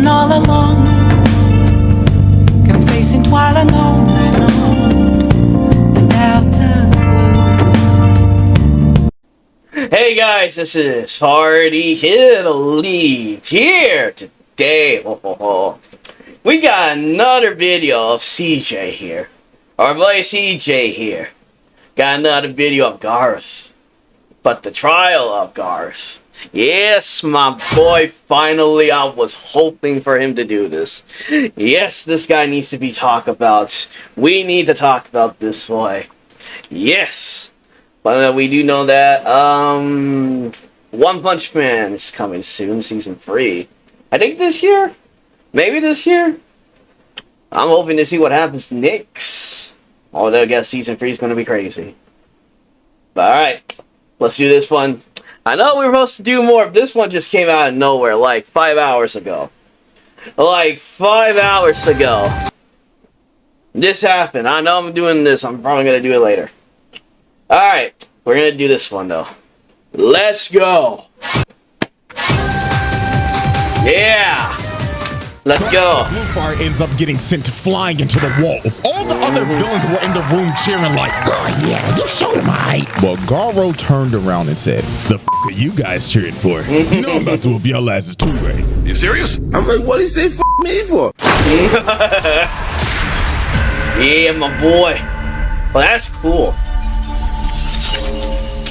been all alone, come facing twilight alone and on, without a clue. Hey guys, this is Hardy Italy here today. We got another video of CJ here. Our boy CJ here. Got another video of Garou. But the trial of Garou. Yes, my boy, finally, I was hoping for him to do this. Yes, this guy needs to be talked about. We need to talk about this boy. Yes. But we do know that One Punch Man is coming soon, season 3. I think this year? Maybe this year? I'm hoping to see what happens next. Although I guess season 3 is going to be crazy. But alright, let's do this one. I know we were supposed to do more, but this one just came out of nowhere like 5 hours ago. Like 5 hours ago. This happened. I know I'm doing this. I'm probably going to do it later. Alright, we're going to do this one though. Let's go. Yeah. Let's go. Bluefire ends up getting sent flying into the wall. All the other villains were in the room cheering like, oh yeah, you showed him right. But Garou turned around and said, the f are you guys cheering for? You know I'm about to whoop your asses too, right? You serious? I'm like, what did he say f me for? Yeah, my boy. Well, that's cool.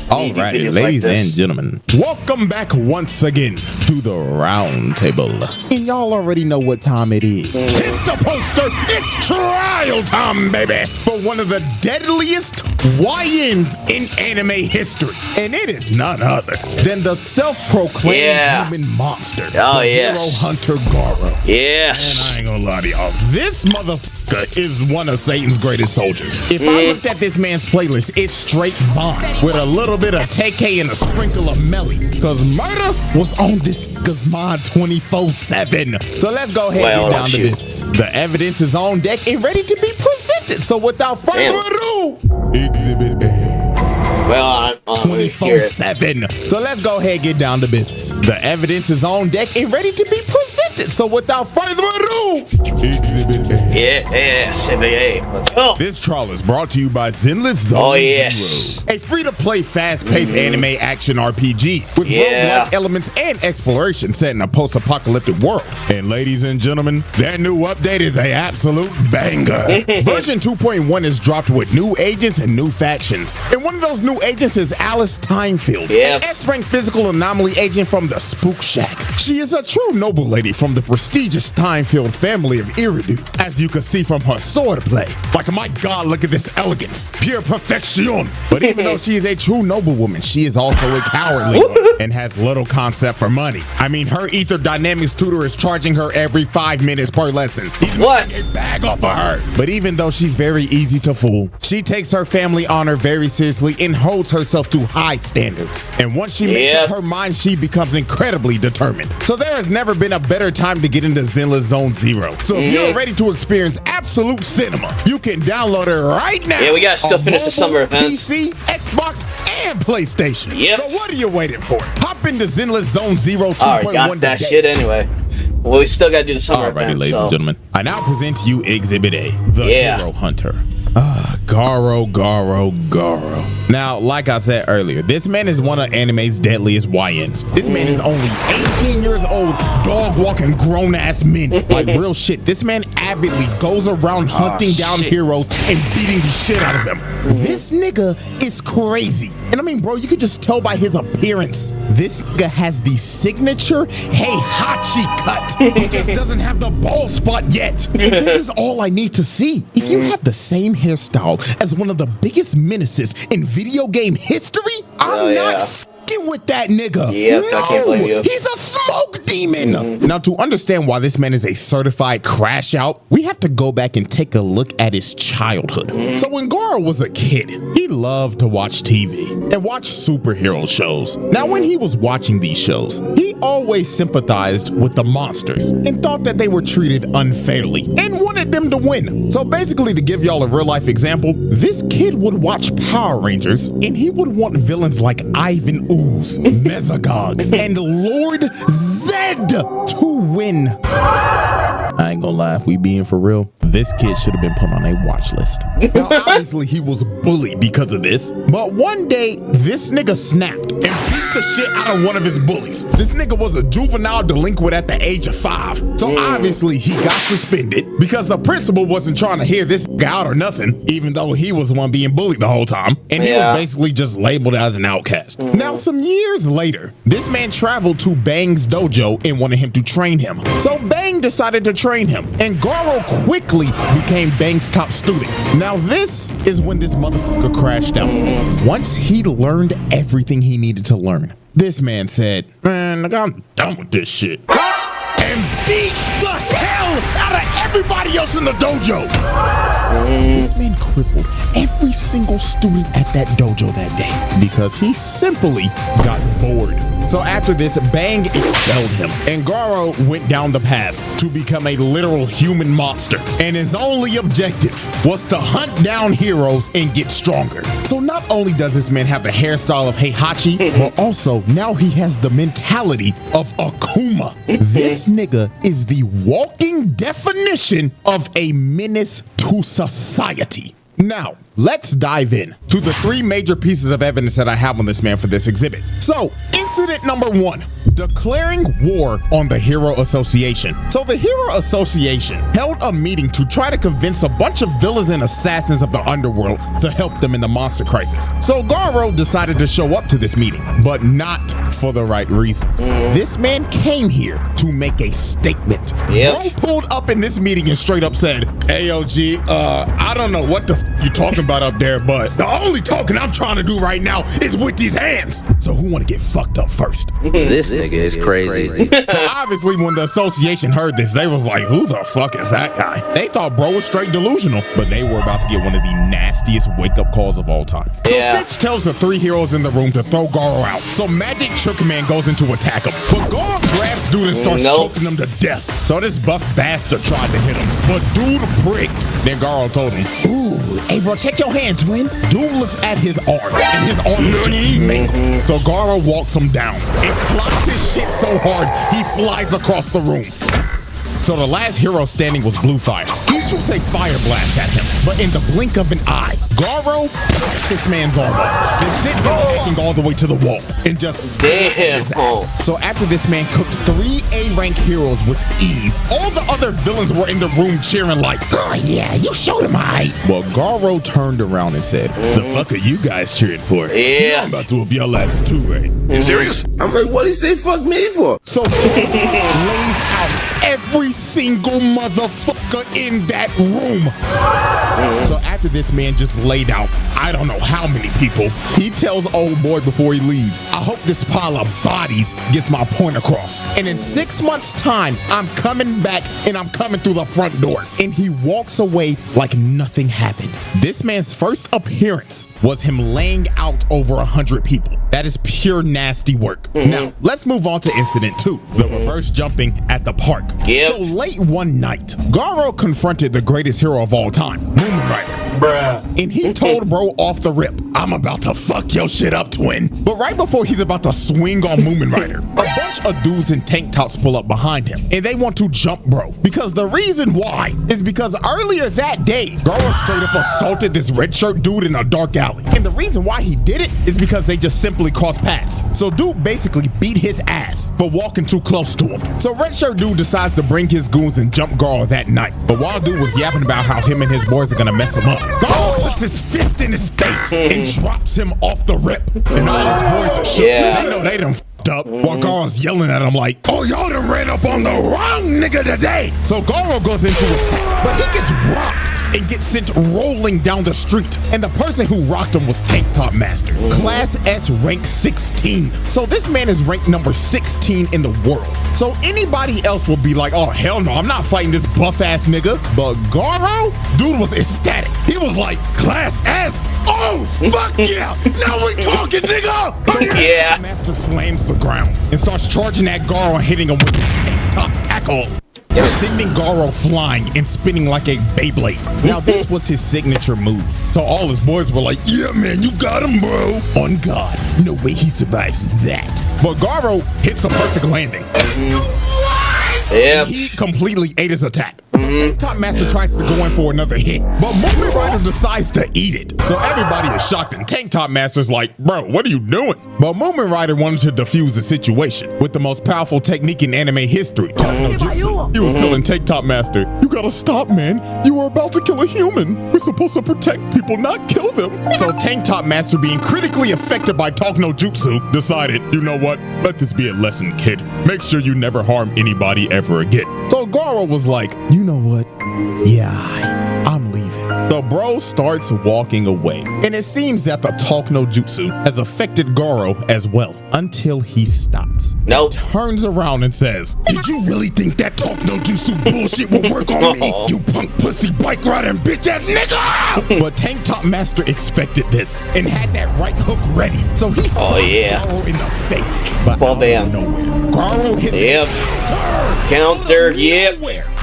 Alrighty, ladies and gentlemen, welcome back once again to the round table. And y'all already know what time it is. Hit the poster, it's trial time, baby, for one of the deadliest YNs in anime history. And it is none other than the self-proclaimed human monster, the hero hunter Garou. Yes. And I ain't gonna lie to y'all, this motherfucker is one of Satan's greatest soldiers. If I looked at this man's playlist, it's straight Vaughn with a little bit of TK and a sprinkle of Melly, cause murder was on this nigga's mind 24/7. So let's go ahead and get down to business. The evidence is on deck and ready to be presented. So without further ado, Exhibit A. Well, 24/7. So let's go ahead and get down to business. The evidence is on deck and ready to be presented. So without further ado, Exhibit A. Yeah, Exhibit A. Let's go. This trial is brought to you by Zenless Zone Zero, a free-to-play, fast-paced anime action RPG with roguelike elements and exploration set in a post-apocalyptic world. And ladies and gentlemen, that new update is an absolute banger. Version 2.1 is dropped with new agents and new factions. And one of those new agents is Alice Timefield, an S-rank physical anomaly agent from the Spook Shack. She is a true noble lady from the prestigious Timefield family of Iridu, as you can see from her sword play. Like, my God, look at this elegance, pure perfection. But even though she is a true noblewoman, she is also a cowardly one and has little concept for money. I mean, her Ether Dynamics tutor is charging her every 5 minutes per lesson. He's making a bag off of her. But even though she's very easy to fool, she takes her family honor very seriously and holds herself to high standards. And once she makes up her mind, she becomes incredibly determined. So there has never been a better time to get into Zenless Zone Zero. So if you're ready to experience absolute cinema, you can download it right now. Yeah, we gotta still finish the summer event. PC, Xbox, and PlayStation. So what are you waiting for? Hop into Zenless Zone Zero 2.1 got that shit anyway. Well, we still gotta do the summer event. Ladies and gentlemen, I now present to you Exhibit A, the Hero Hunter. Garou. Now, like I said earlier, this man is one of anime's deadliest YNs. This man is only 18 years old, dog-walking grown-ass men. Like, real shit, this man avidly goes around hunting down heroes and beating the shit out of them. This nigga is crazy. And I mean, bro, you could just tell by his appearance. This nigga has the signature Heihachi cut. He just doesn't have the bald spot yet. And this is all I need to see. If you have the same hairstyle as one of the biggest menaces in video game history, I'm not fucking with that nigga. No, he's a smoke demon. Now, to understand why this man is a certified crash out, we have to go back and take a look at his childhood. So when Garou was a kid, he loved to watch TV and watch superhero shows. Now, when he was watching these shows, he always sympathized with the monsters and thought that they were treated unfairly and wanted them to win. So basically, to give y'all a real life example, this kid would watch Power Rangers and he would want villains like Ivan Ooze chose Mesogog and Lord Zed to win. I ain't gonna lie, if we being for real, this kid should have been put on a watch list. Now, obviously, he was bullied because of this, but one day, this nigga snapped and beat the shit out of one of his bullies. This nigga was a juvenile delinquent at the age of 5, so obviously, he got suspended because the principal wasn't trying to hear this guy out or nothing, even though he was the one being bullied the whole time, and he was basically just labeled as an outcast. Now, some years later, this man traveled to Bang's dojo and wanted him to train him. So Bang decided to train him, and Garou quickly became Bang's top student. Now, this is when this motherfucker crashed out. Once he learned everything he needed to learn, this man said, "Man, look, I'm done with this shit," and beat the hell out of everybody else in the dojo. This man crippled every single student at that dojo that day because he simply got bored. So after this, Bang expelled him, and Garou went down the path to become a literal human monster. And his only objective was to hunt down heroes and get stronger. So not only does this man have the hairstyle of Heihachi, but also now he has the mentality of Akuma. This nigga is the walking definition of a menace to society. Now, let's dive in to the 3 major pieces of evidence that I have on this man for this exhibit. So, incident number 1, declaring war on the Hero Association. So the Hero Association held a meeting to try to convince a bunch of villains and assassins of the underworld to help them in the monster crisis. So Garou decided to show up to this meeting, but not for the right reasons. This man came here to make a statement. Bro pulled up in this meeting and straight up said, "Hey, OG, I don't know what the you talking about up there, but the only talking I'm trying to do right now is with these hands. So who want to get fucked up first?" This nigga is crazy. So obviously when the association heard this, they was like, "Who the fuck is that guy?" They thought bro was straight delusional, but they were about to get one of the nastiest wake-up calls of all time. So Sitch tells the 3 heroes in the room to throw Garou out. So Magic Trick Man goes in to attack him, but Garou grabs dude and starts choking him to death. So this buff bastard tried to hit him, but dude pricked. Then Garou told him, "Ooh, hey bro, check your hand, twin." Dude looks at his arm, and his arm is just mangled. So Garou walks him down and clocks his shit so hard he flies across the room. So the last hero standing was Bluefire. He shoots a fire blast at him, but in the blink of an eye, Garou cut this man's arm off, then sent him backing all the way to the wall and just spit his ass. So after this man cooked 3 A-rank heroes with ease, all the other villains were in the room cheering like, "Oh yeah, you showed him right." Well, Garou turned around and said, "The fuck are you guys cheering for? You know I'm about to whoop your ass too, right?" You serious? I'm like, what did he say fuck me for? So lays out every single motherfucker in that room. So after this man just laid out, I don't know how many people, he tells old boy before he leaves, "I hope this pile of bodies gets my point across. And in 6 months' time, I'm coming back and I'm coming through the front door." And he walks away like nothing happened. This man's first appearance was him laying out over 100 people. That is pure nasty work. Now, let's move on to incident 2, the reverse jumping at the park. So late one night, Garou confronted the greatest hero of all time, Moomin Rider. And he told bro off the rip, "I'm about to fuck your shit up, twin." But right before he's about to swing on Moomin Rider, a bunch of dudes in tank tops pull up behind him, and they want to jump bro. Because the reason why is because earlier that day, Garou straight up assaulted this red shirt dude in a dark alley. And the reason why he did it is because they just simply crossed paths. So dude basically beat his ass for walking too close to him. So red shirt dude decides to bring his goons and jump Garou that night. But while dude was yapping about how him and his boys are gonna mess him up, Garou puts his fist in his face and drops him off the rip. And all his boys are shook. They know they done f***ed up. While Garou's yelling at him like, "Oh, y'all done ran up on the wrong nigga today." So Garou goes into attack, but he gets rocked and gets sent rolling down the street. And the person who rocked him was Tank Top Master, Class S rank 16. So this man is ranked number 16 in the world. So anybody else will be like, "Oh, hell no, I'm not fighting this buff ass nigga." But Garou, dude was ecstatic. He was like, "Class S? Oh, fuck yeah. Now we talking, nigga." So Master slams the ground and starts charging at Garou and hitting him with his Tank Top tackle. sending Garou flying and spinning like a Beyblade. Now, this was his signature move. So all his boys were like, yeah, man, you got him, bro. On God, no way he survives that. But Garou hits a perfect landing. Yep. He completely ate his attack. So Tank Top Master tries to go in for another hit, but Moment Rider decides to eat it. So everybody is shocked, and Tank Top Master's like, bro, what are you doing? But Moment Rider wanted to defuse the situation with the most powerful technique in anime history, no jutsu. He was telling Tank Top Master, you gotta stop, man. You are about to kill a human. We're supposed to protect people, not kill them. So Tank Top Master, being critically affected by Talk no Jutsu, decided, you know what? Let this be a lesson, kid. Make sure you never harm anybody ever again. So Garou was like, you know what? Yeah, I'm leaving. The bro starts walking away, and it seems that the Talk no Jutsu has affected Garou as well, until he stops. Nope. Turns around and says, did you really think that Talk no Jutsu bullshit will work on me? You punk pussy bike riding bitch ass nigga! But Tank Top Master expected this and had that right hook ready, so he saw Garou in the face. But out of nowhere, Garou hits counter, yep.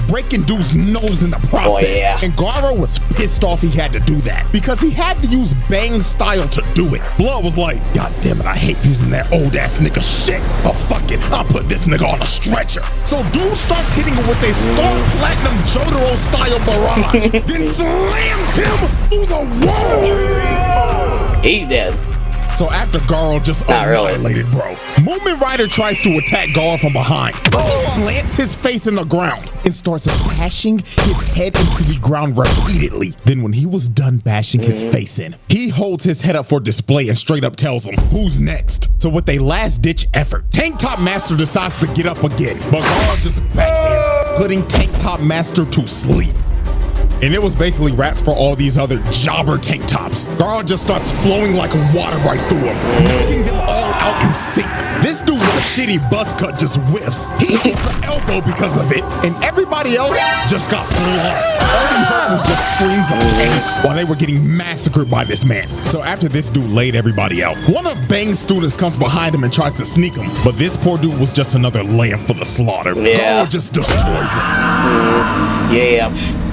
Breaking dude's nose in the process. And Garou was pissed off he had to do that because he had to use Bang style to do it. Blood was like, God damn it, I hate using that old ass nigga shit. But fuck it, I'll put this nigga on a stretcher. So dude starts hitting him with a Star Platinum Jotaro style barrage, then slams him through the wall. He's dead. So after Garou just annihilated, bro, Moment Rider tries to attack Garou from behind, but he plants his face in the ground and starts bashing his head into the ground repeatedly. Then when he was done bashing his face in, he holds his head up for display and straight up tells him, who's next? So with a last ditch effort, Tank Top Master decides to get up again, but Garou just backhands, putting Tank Top Master to sleep. And it was basically rats for all these other jobber tank tops. Garou just starts flowing like water right through him, knocking them all out in sync. This dude with a shitty buzz cut just whiffs. He hits an elbow because of it, and everybody else just got slaughtered. All he heard was just screams of pain while they were getting massacred by this man. So after this dude laid everybody out, one of Bang's students comes behind him and tries to sneak him, but this poor dude was just another lamb for the slaughter. Garou just destroys him.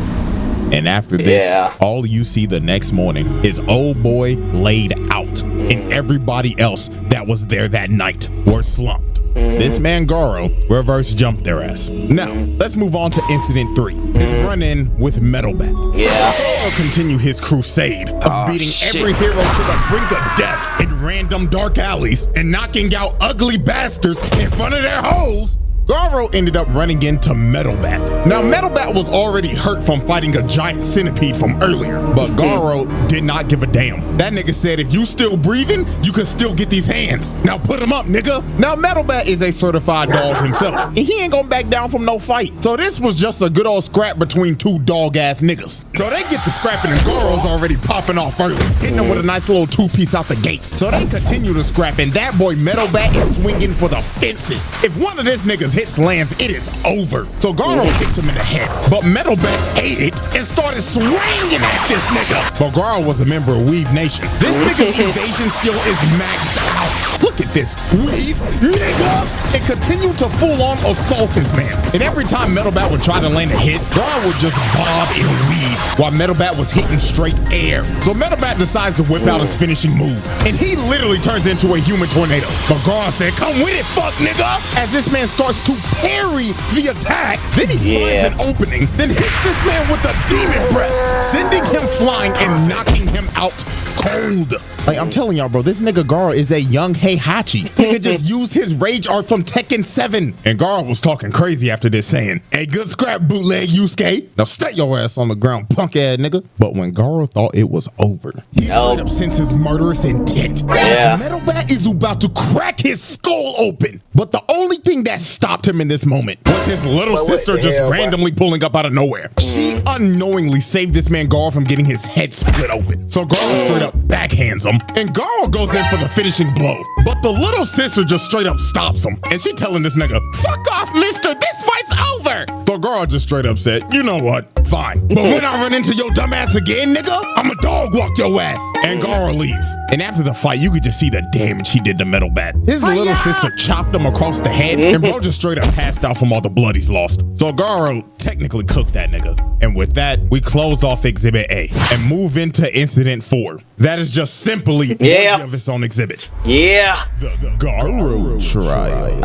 And after this, all you see the next morning is old boy laid out, and everybody else that was there that night were slumped. This man Garou reverse jumped their ass. Now, let's move on to Incident 3. His run-in with Metal Bat. Garou continue his crusade of beating every hero to the brink of death in random dark alleys and knocking out ugly bastards in front of their hoes. Garou ended up running into Metal Bat. Now, Metal Bat was already hurt from fighting a giant centipede from earlier, but Garou did not give a damn. That nigga said, if you still breathing, you can still get these hands. Now put him up, nigga. Now, Metal Bat is a certified dog himself, and he ain't gonna back down from no fight. So this was just a good old scrap between two dog-ass niggas. So they get the scrapping, and Garou's already popping off early, hitting him with a nice little two-piece out the gate. So they continue to scrap, and that boy Metal Bat is swinging for the fences. If one of this niggas hits lands, it is over. So Garou kicked him in the head, but Metal Bat ate it and started swinging at this nigga. But Garou was a member of Weave Nation. This nigga's evasion skill is maxed out. Look at this, Weave, nigga, and continue to full-on assault this man. And every time Metal Bat would try to land a hit, Garou would just bob and weave while Metal Bat was hitting straight air. So Metal Bat decides to whip out his finishing move, and he literally turns into a human tornado. But Garou said, come with it, fuck nigga, as this man starts to parry the attack. Then he finds an opening, then hits this man with a demon breath, sending him flying and knocking him out cold. Like, I'm telling y'all, bro, this nigga Garou is a young Heihachi. Nigga just used his rage art from Tekken 7. And Garou was talking crazy after this, saying, hey, good scrap, bootleg Yusuke. Now stay your ass on the ground, punk ass nigga. But when Garou thought it was over, he straight up sensed his murderous intent. Metal Bat is about to crack his skull open. But the only thing that stopped him in this moment was his little sister just randomly pulling up out of nowhere. She unknowingly saved this man Garou from getting his head split open. So Garou straight up backhands him. him, and Garou goes in for the finishing blow. But the little sister just straight up stops him, and she telling this nigga, "Fuck off, mister, this fight's over." So Garou just straight up said, "You know what, fine. But when I run into your dumb ass again, nigga, I'ma dog walk your ass." And Garou leaves. And after the fight, you could just see the damage he did to Metal Bat. His little sister chopped him across the head, and bro just straight up passed out from all the blood he's lost. So Garou technically cooked that nigga. And with that, we close off Exhibit A and move into Incident 4. That is just simply worthy of its own exhibit. Yeah. The Garou trial.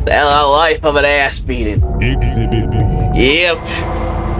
The life of an ass beating. Exhibit B. Yep.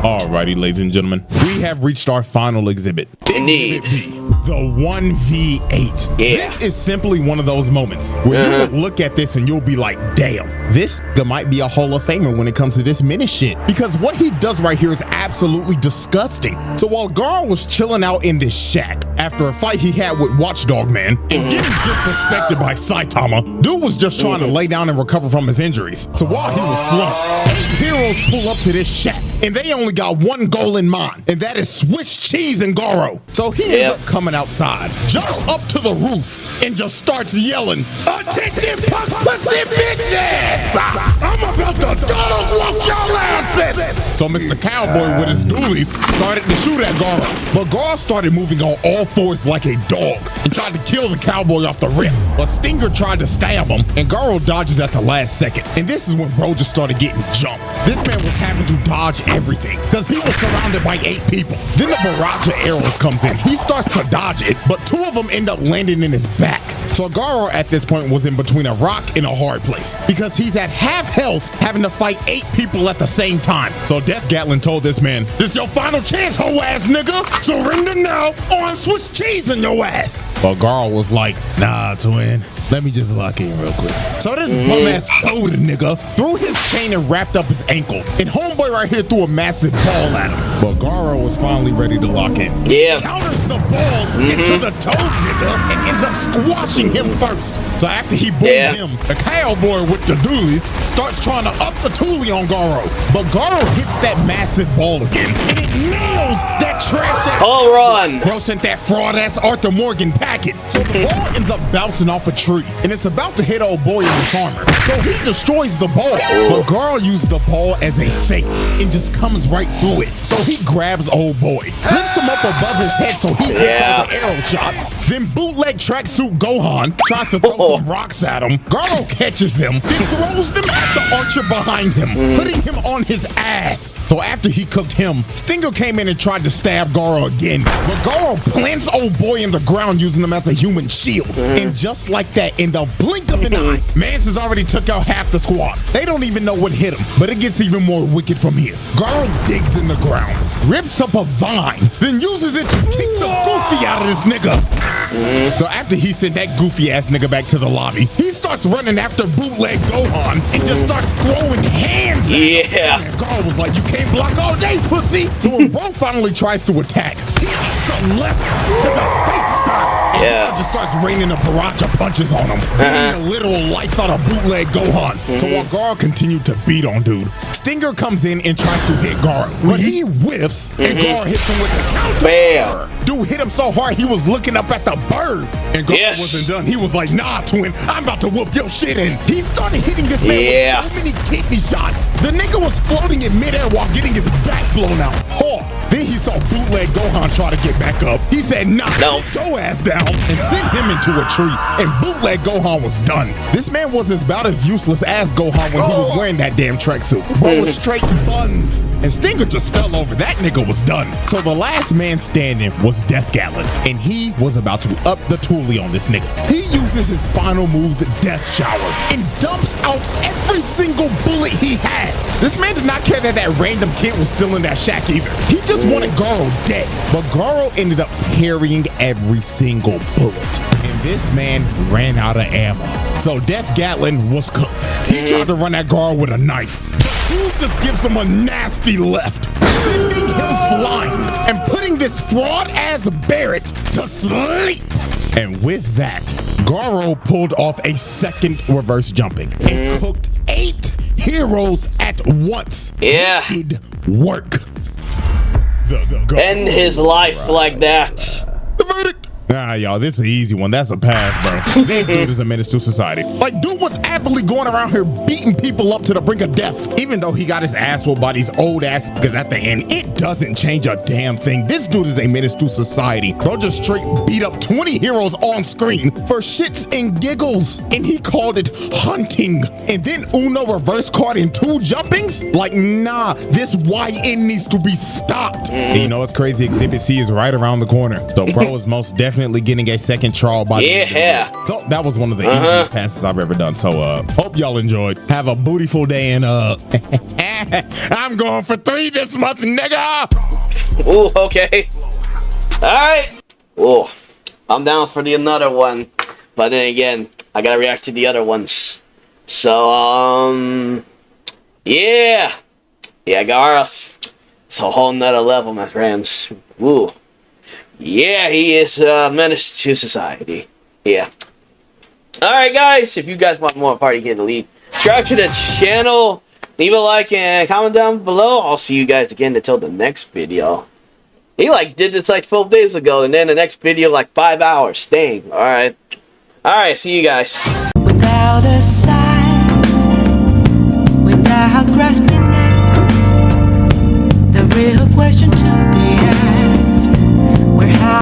Alrighty, ladies and gentlemen, we have reached our final exhibit. Indeed. Exhibit B, the 1v8. Yeah. This is simply one of those moments where you will look at this and you'll be like, damn, this might be a Hall of Famer when it comes to this menace shit. Because what he does right here is absolutely disgusting. So while Garou was chilling out in this shack after a fight he had with Watchdog Man and getting disrespected by Saitama, dude was just trying to lay down and recover from his injuries. So while he was slumped, 8 heroes pull up to this shack and they only got one goal in mind, and that is Swiss cheese and Garou. So he ends up coming outside, jumps up to the roof, and just starts yelling, "Attention, punk pussy bitches! I'm about to dog walk y'all asses!" So Mr. Cowboy with his dualies started to shoot at Garou, but Garou started moving on all fours like a dog and tried to kill the cowboy off the rip. But Stinger tried to stab him, and Garou dodges at the last second. And this is when bro just started getting jumped. This man was having to dodge everything because he was surrounded by 8 people. Then the barrage of arrows comes in. He starts to dodge it, but 2 of them end up landing in his back. So Garou at this point was in between a rock and a hard place because he's at half health having to fight 8 people at the same time. So Death Gatlin told this man, "This your final chance, hoe ass nigga. Surrender now or I'm Swiss cheese in your ass." But Garou was like, "Nah, twin. Let me just lock in real quick." So this bum ass code nigga threw his chain and wrapped up his ankle. And homeboy right here threw a massive ball at him. But Garou was finally ready to lock in. Yeah. He counters the ball into the toad nigga and ends up squashing him first. So after he boomed him, the cowboy with the dualies starts trying to up the toolie on Garou. But Garou hits that massive ball again and it nails that trash ass. Home run. Bro sent that fraud ass Arthur Morgan packet. So the ball ends up bouncing off a tree and it's about to hit old boy in his armor. So he destroys the ball. But Garou used the ball as a feint and just comes right through it. So he grabs old boy, lifts him up above his head so he takes all the arrow shots. Then bootleg tracksuit Gohan tries to throw some rocks at him. Garou catches them, then throws them at the archer behind him, putting him on his ass. So after he cooked him, Stinger came in and tried to stab Garou again. But Garou plants old boy in the ground using him as a human shield. And just like that, in the blink of an eye, Mance has already took out half the squad. They don't even know what hit him, but it gets even more wicked from here. Garou digs in the ground, rips up a vine, then uses it to kick the goofy out of this nigga. So after he sent that goofy ass nigga back to the lobby, he starts running after bootleg Gohan and just starts throwing hands at him. And Garou was like, "You can't block all day, pussy." So when bro finally tries to attack, he hits a left to the face side. And Garou just starts raining a barrage of punches on him, beating the literal life out of bootleg Gohan. So while Garou continued to beat on dude, Stinger comes in and tries to hit Garou, but he whiffs and Garou hits him with the counter. Bam. Dude hit him so hard he was looking up at the birds. And Garou wasn't done. He was like, "Nah, twin, I'm about to whoop your shit in." He started hitting this man with so many kidney shots. The nigga was floating in midair while getting his back blown out. Then he saw bootleg Gohan try to get back up. He said, "Nah, get your ass down," and sent him into a tree. And bootleg Gohan was done. This man was about as useless as Gohan when he was wearing that damn tracksuit. Bro was straight buns. And Stinger just fell over. That nigga was done. So the last man standing was Death Gatlin, and he was about to up the toolie on this nigga. He uses his final move, the Death Shower, and dumps out every single bullet he has. This man did not care that that random kid was still in that shack either. He just wanted Garou dead. But Garou ended up parrying every single bullet. And this man ran out of ammo. So Death Gatlin was cooked. He tried to run at Garou with a knife. Dude just gives him a nasty left, sending him flying and putting this fraud-ass Barrett to sleep. And with that, Garou pulled off a second reverse jumping and cooked 8 heroes at once. Good work. End his life like that. The Nah, y'all, this is an easy one. That's a pass, bro. This dude is a menace to society. Like, dude was actively going around here beating people up to the brink of death, even though he got his ass whooped by these old ass, because at the end, it doesn't change a damn thing. This dude is a menace to society. Bro just straight beat up 20 heroes on screen for shits and giggles, and he called it hunting. And then Uno reverse card in 2 jumpings? Like, nah, this YN needs to be stopped. And you know what's crazy? Exhibit C is right around the corner. So bro is most definitely getting a second trial by the end of the video. So that was one of the easiest passes I've ever done. So hope y'all enjoyed. Have a bootyful day, and I'm going for 3 this month, nigga. Ooh, okay. Alright. Ooh, I'm down for another one. But then again, I gotta react to the other ones. So, yeah. Yeah, Garou. It's a whole nother level, my friends. Ooh. Yeah, he is a menace to society. Yeah. Alright, guys. If you guys want more Party Kid Elite, subscribe to the channel. Leave a like and comment down below. I'll see you guys again until the next video. He did this 12 days ago, and then the next video 5 hours. Dang. Alright. Alright, see you guys. Without a sign, without grasping it, the real question